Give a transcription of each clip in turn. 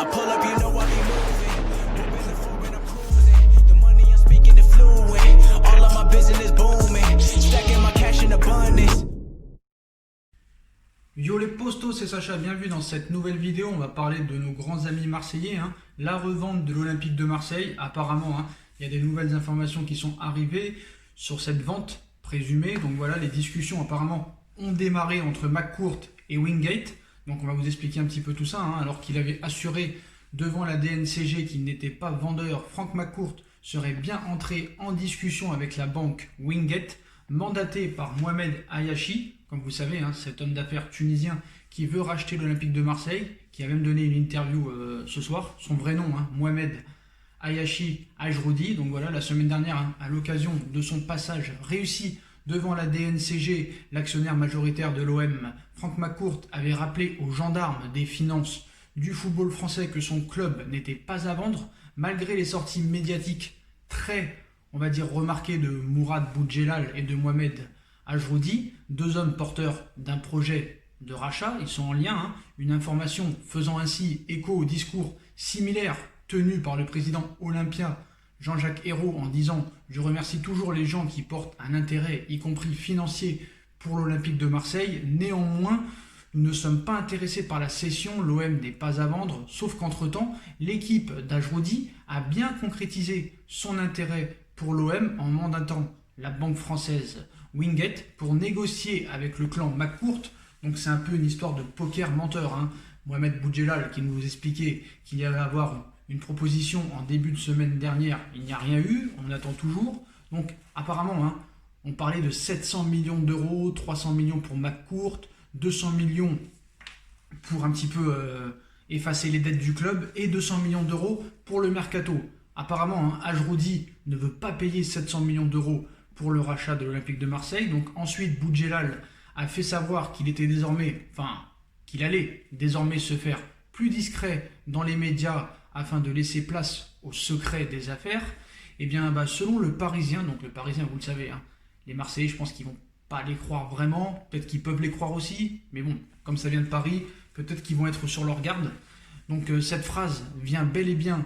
I pull up, you know I be moving. Moving the floor and I'm cruising. The money I'm speaking is fluent. All of my business booming. Stacking my cash in abundance. Yo les postos, c'est Sacha, bienvenue dans cette nouvelle vidéo. On va parler de nos grands amis marseillais, la revente de l'Olympique de Marseille. Apparemment, il y a des nouvelles informations qui sont arrivées sur cette vente présumée. Donc voilà, les discussions apparemment ont démarré entre McCourt et Wingate. Donc on va vous expliquer un petit peu tout ça. Alors qu'il avait assuré devant la DNCG qu'il n'était pas vendeur, Frank McCourt serait bien entré en discussion avec la banque Wingate, mandaté par Mohamed Ayachi. Comme vous savez, cet homme d'affaires tunisien qui veut racheter l'Olympique de Marseille, qui a même donné une interview ce soir. Son vrai nom, Mohamed Ayachi Ajroudi. Donc voilà, la semaine dernière, à l'occasion de son passage réussi devant la DNCG, l'actionnaire majoritaire de l'OM, Frank McCourt, avait rappelé aux gendarmes des finances du football français que son club n'était pas à vendre, malgré les sorties médiatiques très, on va dire, remarquées de Mourad Boudjelal et de Mohamed Ajroudi, deux hommes porteurs d'un projet de rachat. Ils sont en lien, une information faisant ainsi écho au discours similaire tenu par le président olympien Jean-Jacques Ayrault en disant « Je remercie toujours les gens qui portent un intérêt, y compris financier, pour l'Olympique de Marseille. Néanmoins, nous ne sommes pas intéressés par la cession, l'OM n'est pas à vendre, sauf qu'entre-temps, l'équipe d'Ajroudi a bien concrétisé son intérêt pour l'OM en mandatant la banque française Wingate pour négocier avec le clan McCourt. Donc c'est un peu une histoire de poker menteur. Mohamed Boudjelal qui nous expliquait qu'il y allait avoir une proposition en début de semaine dernière. Il n'y a rien eu, on attend toujours. Donc apparemment, on parlait de 700 millions d'euros, 300 millions pour McCourt, 200 millions pour un petit peu effacer les dettes du club et 200 millions d'euros pour le mercato. Apparemment, Ajroudi ne veut pas payer 700 millions d'euros pour le rachat de l'Olympique de Marseille. Donc ensuite, Boudjelal a fait savoir qu'il était désormais, qu'il allait désormais se faire plus discret dans les médias afin de laisser place au secret des affaires. Et bien, selon le Parisien, donc le Parisien, vous le savez, les Marseillais, je pense qu'ils vont pas les croire vraiment, peut-être qu'ils peuvent les croire aussi, mais bon, comme ça vient de Paris, peut-être qu'ils vont être sur leur garde. Donc cette phrase vient bel et bien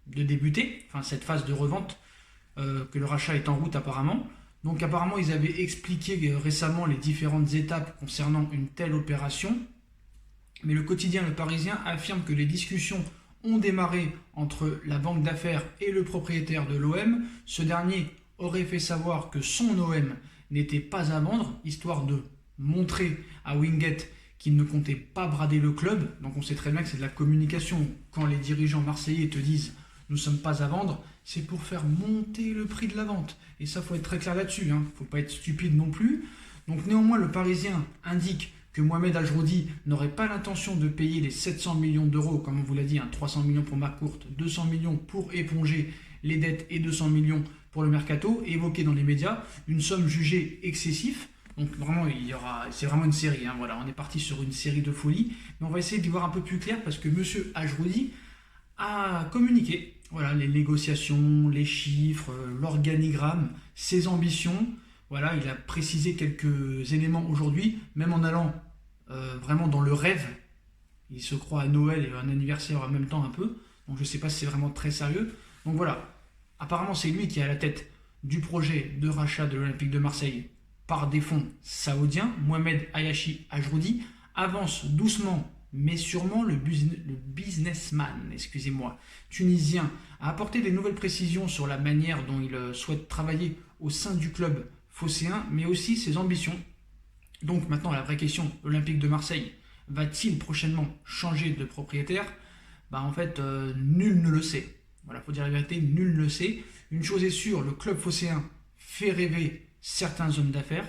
de débuter, cette phase de revente, que le rachat est en route apparemment. Donc apparemment ils avaient expliqué récemment les différentes étapes concernant une telle opération, mais le quotidien Le Parisien affirme que les discussions ont démarré entre la banque d'affaires et le propriétaire de l'OM. Ce dernier aurait fait savoir que son OM n'était pas à vendre, histoire de montrer à Wingate qu'il ne comptait pas brader le club. Donc on sait très bien que c'est de la communication. Quand les dirigeants marseillais te disent « nous ne sommes pas à vendre », c'est pour faire monter le prix de la vente. Et ça, il faut être très clair là-dessus. Il ne faut pas être stupide non plus. Donc néanmoins, le Parisien indique que Mohamed Ajroudi n'aurait pas l'intention de payer les 700 millions d'euros, comme on vous l'a dit, 300 millions pour McCourt, 200 millions pour éponger les dettes et 200 millions pour le mercato, évoqué dans les médias, une somme jugée excessive. Donc vraiment, c'est vraiment une série. Voilà, on est parti sur une série de folie. Mais on va essayer d'y voir un peu plus clair parce que M. Ajroudi a communiqué les négociations, les chiffres, l'organigramme, ses ambitions. Voilà, il a précisé quelques éléments aujourd'hui, même en allant vraiment dans le rêve. Il se croit à Noël et à un anniversaire en même temps un peu. Donc je ne sais pas si c'est vraiment très sérieux. Donc voilà, apparemment c'est lui qui est à la tête du projet de rachat de l'Olympique de Marseille par des fonds saoudiens. Mohamed Ayachi Ajroudi avance doucement mais sûrement. Le businessman, tunisien, a apporté des nouvelles précisions sur la manière dont il souhaite travailler au sein du club phocéen, mais aussi ses ambitions. Donc maintenant, la vraie question, l'Olympique de Marseille va-t-il prochainement changer de propriétaire ? En fait, nul ne le sait. Voilà, faut dire la vérité, nul ne le sait. Une chose est sûre, le club phocéen fait rêver certains hommes d'affaires.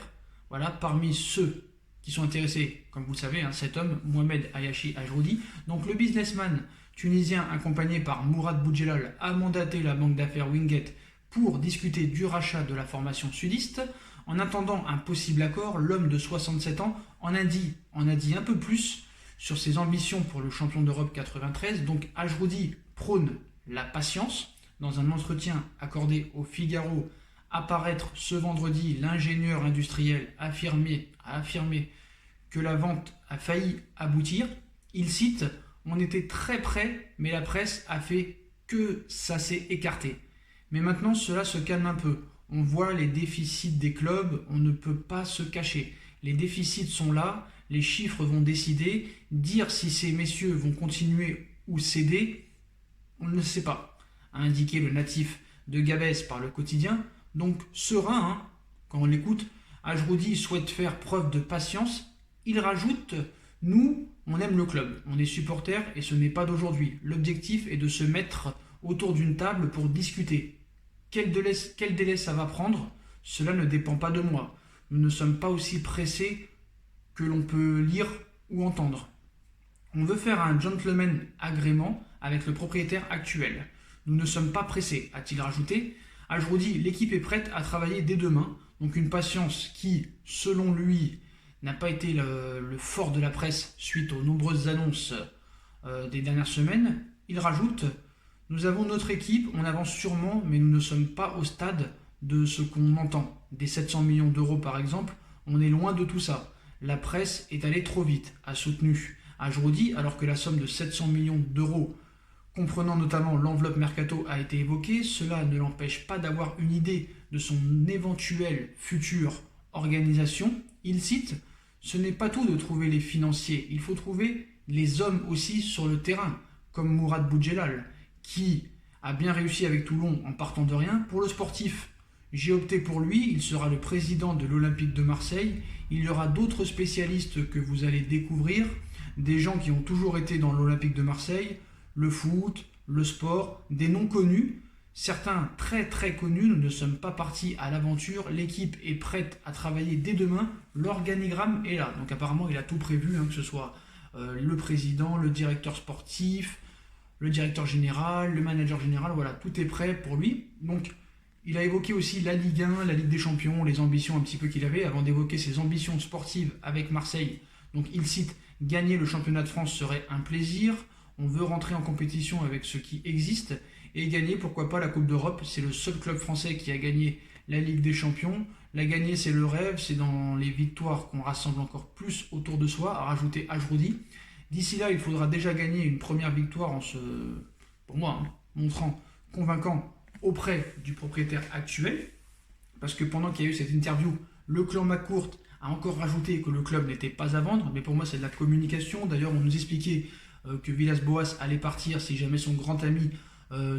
Voilà, parmi ceux qui sont intéressés, comme vous le savez, cet homme, Mohamed Ayachi Ajroudi. Donc le businessman tunisien, accompagné par Mourad Boudjelal, a mandaté la banque d'affaires Wingate pour discuter du rachat de la formation sudiste. En attendant un possible accord, l'homme de 67 ans en a dit un peu plus sur ses ambitions pour le champion d'Europe 93. Donc Ajroudi prône la patience. Dans un entretien accordé au Figaro à paraître ce vendredi, l'ingénieur industriel a affirmé que la vente a failli aboutir. Il cite « on était très près, mais la presse a fait que ça s'est écarté. Mais maintenant, cela se calme un peu. On voit les déficits des clubs, on ne peut pas se cacher. Les déficits sont là, les chiffres vont décider. Dire si ces messieurs vont continuer ou céder, on ne le sait pas, a indiqué le natif de Gabès par le quotidien. Donc serein, hein, quand on l'écoute, Ajroudi souhaite faire preuve de patience. Il rajoute, nous, on aime le club, on est supporters et ce n'est pas d'aujourd'hui. L'objectif est de se mettre autour d'une table pour discuter. Quel délai ça va prendre? Cela ne dépend pas de moi. Nous ne sommes pas aussi pressés que l'on peut lire ou entendre. On veut faire un gentleman agrément avec le propriétaire actuel. Nous ne sommes pas pressés, a-t-il rajouté. Ajroudi, l'équipe est prête à travailler dès demain. Donc une patience qui, selon lui, n'a pas été le fort de la presse suite aux nombreuses annonces des dernières semaines. Il rajoute, nous avons notre équipe, on avance sûrement, mais nous ne sommes pas au stade de ce qu'on entend. Des 700 millions d'euros par exemple, on est loin de tout ça. La presse est allée trop vite, a soutenu Ajroudi, alors que la somme de 700 millions d'euros, comprenant notamment l'enveloppe mercato, a été évoquée. Cela ne l'empêche pas d'avoir une idée de son éventuelle future organisation. Il cite, ce n'est pas tout de trouver les financiers, il faut trouver les hommes aussi sur le terrain, comme Mourad Boudjelal, qui a bien réussi avec Toulon en partant de rien. Pour le sportif, j'ai opté pour lui, il sera le président de l'Olympique de Marseille. Il y aura d'autres spécialistes que vous allez découvrir, des gens qui ont toujours été dans l'Olympique de Marseille, le foot, le sport, des noms connus, certains très très connus. Nous ne sommes pas partis à l'aventure, l'équipe est prête à travailler dès demain, l'organigramme est là. Donc apparemment il a tout prévu, hein, que ce soit le président, le directeur sportif, le directeur général, le manager général, voilà, tout est prêt pour lui. Donc il a évoqué aussi la Ligue 1, la Ligue des Champions, les ambitions un petit peu qu'il avait avant d'évoquer ses ambitions sportives avec Marseille. Donc il cite, gagner le championnat de France serait un plaisir, on veut rentrer en compétition avec ce qui existe et gagner, pourquoi pas, la Coupe d'Europe. C'est le seul club français qui a gagné la Ligue des Champions. La gagner, c'est le rêve, c'est dans les victoires qu'on rassemble encore plus autour de soi, a rajouté Ajroudi. D'ici là, il faudra déjà gagner une première victoire en se, pour moi, hein, montrant convaincant auprès du propriétaire actuel. Parce que pendant qu'il y a eu cette interview, le clan McCourt a encore rajouté que le club n'était pas à vendre. Mais pour moi, c'est de la communication. D'ailleurs, on nous expliquait que Villas-Boas allait partir si jamais son grand ami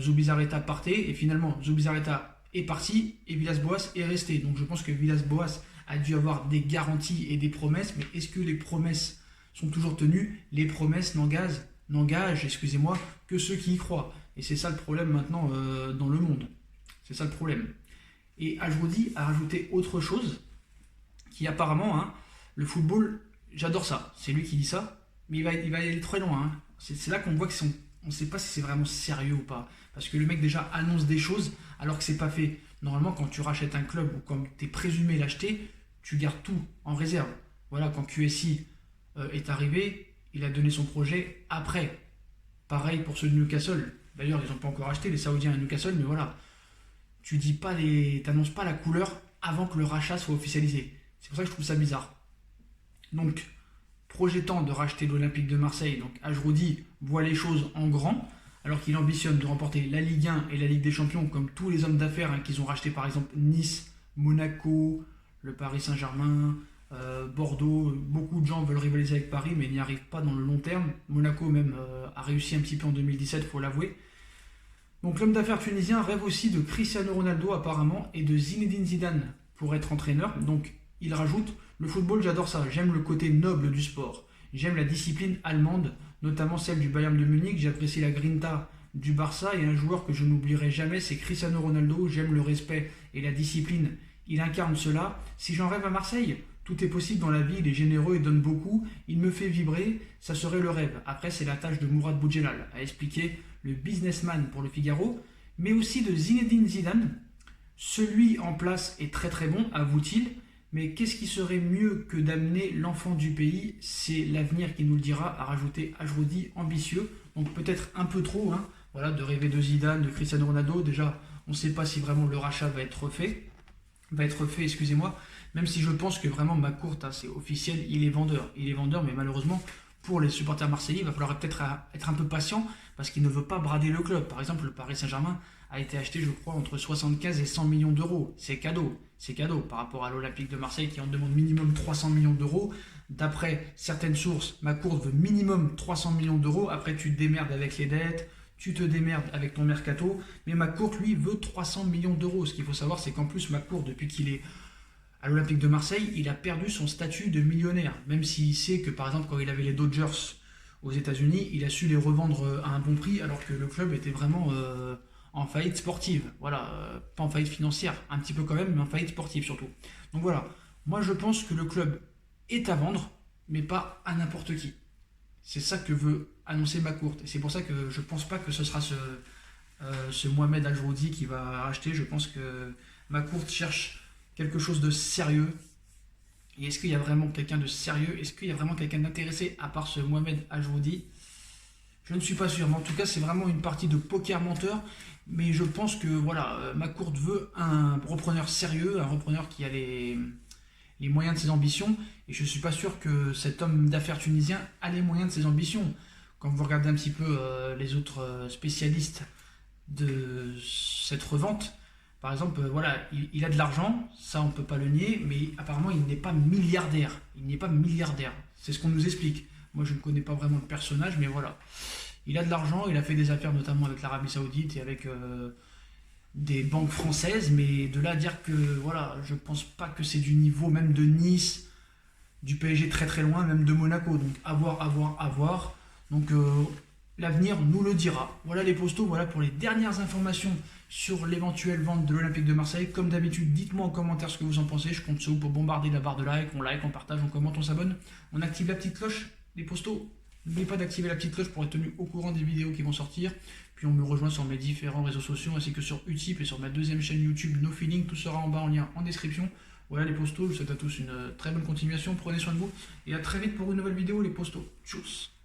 Zubizarreta partait. Et finalement, Zubizarreta est parti et Villas-Boas est resté. Donc je pense que Villas-Boas a dû avoir des garanties et des promesses. Mais est-ce que les promesses sont toujours tenues? Les promesses n'engagent, excusez-moi, que ceux qui y croient. Et c'est ça le problème maintenant dans le monde. C'est ça le problème. Et Ajroudi a rajouté autre chose qui apparemment, hein, le football, j'adore ça. C'est lui qui dit ça, mais il va aller très loin. Hein. C'est là qu'on voit on ne sait pas si c'est vraiment sérieux ou pas. Parce que le mec déjà annonce des choses alors que c'est pas fait. Normalement, quand tu rachètes un club ou quand tu es présumé l'acheter, tu gardes tout en réserve. Voilà, quand QSI est arrivé, il a donné son projet après. Pareil pour ceux de Newcastle. D'ailleurs, ils n'ont pas encore acheté les Saoudiens à Newcastle, mais voilà. Tu t'annonces pas la couleur avant que le rachat soit officialisé. C'est pour ça que je trouve ça bizarre. Donc, projetant de racheter l'Olympique de Marseille, donc Ajroudi voit les choses en grand, alors qu'il ambitionne de remporter la Ligue 1 et la Ligue des Champions, comme tous les hommes d'affaires hein, qu'ils ont racheté par exemple Nice, Monaco, le Paris Saint-Germain, Bordeaux. Beaucoup de gens veulent rivaliser avec Paris, mais n'y arrivent pas dans le long terme. Monaco même a réussi un petit peu en 2017, il faut l'avouer. Donc l'homme d'affaires tunisien rêve aussi de Cristiano Ronaldo apparemment et de Zinedine Zidane pour être entraîneur. Donc il rajoute, le football j'adore ça, j'aime le côté noble du sport, j'aime la discipline allemande, notamment celle du Bayern de Munich, j'apprécie la grinta du Barça et un joueur que je n'oublierai jamais c'est Cristiano Ronaldo, j'aime le respect et la discipline, il incarne cela. Si j'en rêve à Marseille, tout est possible dans la vie, il est généreux et donne beaucoup, il me fait vibrer, ça serait le rêve. Après c'est la tâche de Mourad Boudjelal, a expliqué le businessman pour le Figaro, mais aussi de Zinedine Zidane. Celui en place est très très bon, avoue-t-il, mais qu'est-ce qui serait mieux que d'amener l'enfant du pays? C'est l'avenir qui nous le dira, a rajouté Ajroudi, ambitieux, donc peut-être un peu trop, hein, voilà, de rêver de Zidane, de Cristiano Ronaldo. Déjà, on ne sait pas si vraiment le rachat va être fait, excusez-moi, même si je pense que vraiment McCourt, hein, c'est officiel, il est vendeur, mais malheureusement, pour les supporters marseillais, il va falloir peut-être être un peu patient parce qu'il ne veut pas brader le club. Par exemple, le Paris Saint-Germain a été acheté, je crois, entre 75 et 100 millions d'euros. C'est cadeau par rapport à l'Olympique de Marseille qui en demande minimum 300 millions d'euros. D'après certaines sources, McCourt veut minimum 300 millions d'euros. Après, tu te démerdes avec les dettes, tu te démerdes avec ton mercato. Mais McCourt, lui, veut 300 millions d'euros. Ce qu'il faut savoir, c'est qu'en plus, McCourt, depuis qu'il est à l'Olympique de Marseille, il a perdu son statut de millionnaire. Même s'il sait que, par exemple, quand il avait les Dodgers aux États-Unis, il a su les revendre à un bon prix, alors que le club était vraiment en faillite sportive. Voilà, pas en faillite financière, un petit peu quand même, mais en faillite sportive surtout. Donc voilà, moi je pense que le club est à vendre, mais pas à n'importe qui. C'est ça que veut annoncer McCourt. Et c'est pour ça que je pense pas que ce sera ce Mohamed Al-Jroudi qui va racheter. Je pense que McCourt cherche quelque chose de sérieux. Et est-ce qu'il y a vraiment quelqu'un de sérieux? Est-ce qu'il y a vraiment quelqu'un d'intéressé à part ce Mohamed Al-Jroudi? Je ne suis pas sûr, mais en tout cas c'est vraiment une partie de poker menteur. Mais je pense que voilà, McCourt veut un repreneur sérieux, un repreneur qui a les moyens de ses ambitions. Et je ne suis pas sûr que cet homme d'affaires tunisien a les moyens de ses ambitions. Quand vous regardez un petit peu les autres spécialistes de cette revente, par exemple, voilà, il a de l'argent, ça on ne peut pas le nier, mais apparemment il n'est pas milliardaire. Il n'est pas milliardaire. C'est ce qu'on nous explique. Moi je ne connais pas vraiment le personnage, mais voilà. Il a de l'argent, il a fait des affaires notamment avec l'Arabie Saoudite et avec des banques françaises, mais de là à dire que voilà, je pense pas que c'est du niveau même de Nice, du PSG très très loin, même de Monaco. Donc à voir. Donc l'avenir nous le dira. Voilà les postos, voilà pour les dernières informations sur l'éventuelle vente de l'Olympique de Marseille. Comme d'habitude, dites-moi en commentaire ce que vous en pensez. Je compte sur vous pour bombarder la barre de like, on partage, on commente, on s'abonne. On active la petite cloche, les postos. N'oubliez pas d'activer la petite cloche pour être tenu au courant des vidéos qui vont sortir. Puis on me rejoint sur mes différents réseaux sociaux ainsi que sur Utip et sur ma deuxième chaîne YouTube No Feeling. Tout sera en bas en lien en description. Voilà les postos, je vous souhaite à tous une très bonne continuation. Prenez soin de vous et à très vite pour une nouvelle vidéo les postos. Tchuss.